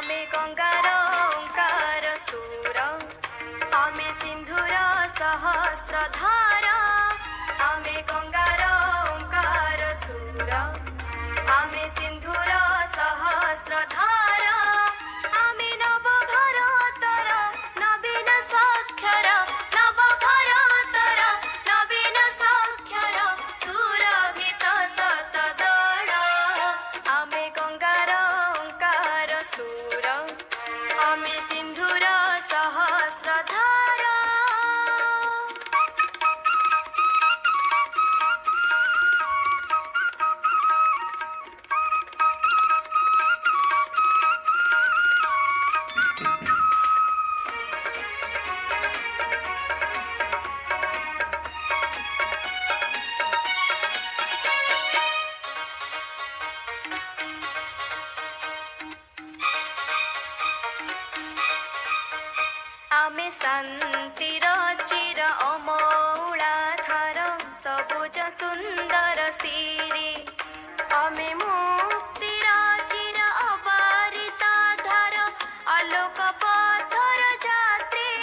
आमे गंगार ओंकार सुर आमे सिंधुर सहस्रधार आमे गंगार ओंकार सुर आमे सिंधुर सहस्रधार आमे नव भारतर नवीन साक्षर नव भारतर नवीन साक्षर सुरभित शतदल आमे गंगार ओंकार सुर आमे सिंधुर सहस्रधार। आमे शांतिर चिर अमौलाधार सबुज सुंदर सिरी आमे मुक्तिर चिर अबारिताधार आलोक पथर जात्री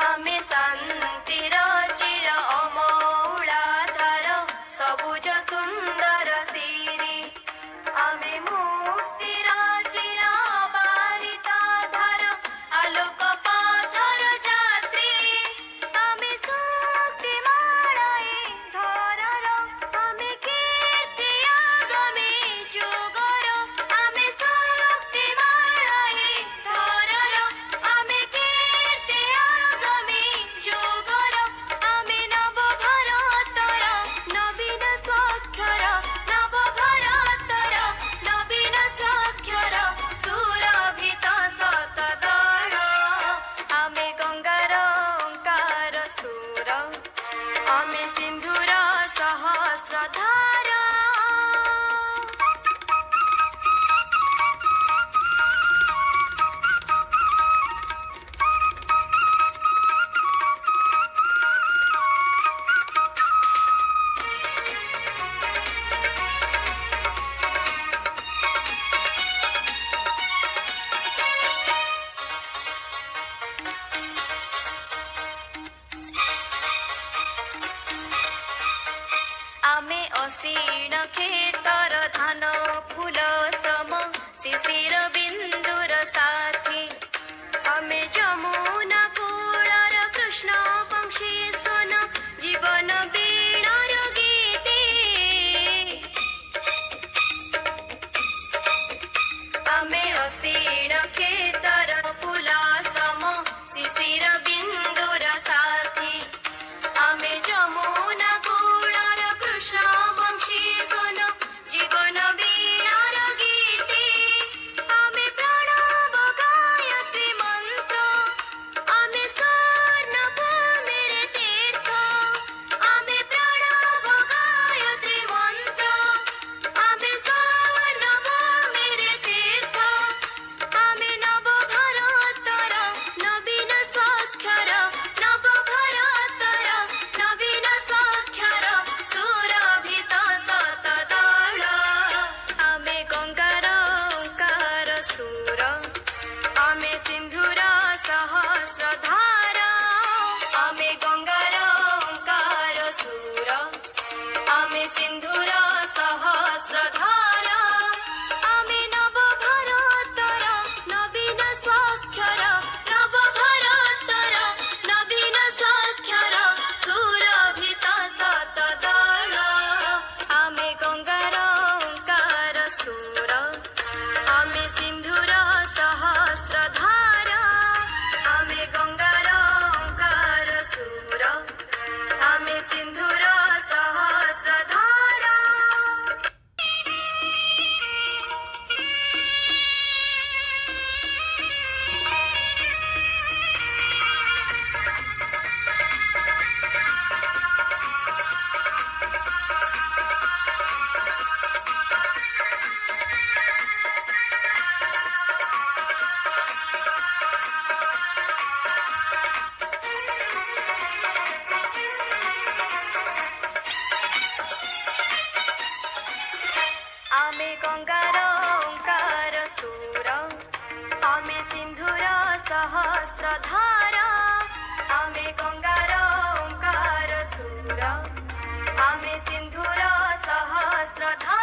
आमे शांतिर चिर अमौलाधार सबुज सुंदर सिरी आमे मुक्तिर चिर अबारिताधार आलोक पथर जात्री आमे शक्ति माळाए धरर आमे कीर्ति आगमे जुगर आमे शक्ति माळाए धरर आमे कीर्ति आगमे जुगर आमे नव भारतर नवीन साक्षर नव भारतर नवीन साक्षर सुरभित शतदल आमे गंगार ओंकार सुर आमे सिंधुर सहस्रधार। आमे असीण खेतर धान फूल सम शिशिर बिंदुर साथी आमे जमुना कूलर कृष्ण पंक्षी सुन जीवन वीणार गीते आमे असीण खेतर फूल सम शिशिर बिंदुर साथी आमे जमुना कूलर कृष्ण पंक्षी सुन जीवन वीणार गीते आमे गंगार ओंकार सुर आमे सिंधुर सहस्रधार आमे गंगार ओंकार सुर आमे सिंधुर सहस्रधार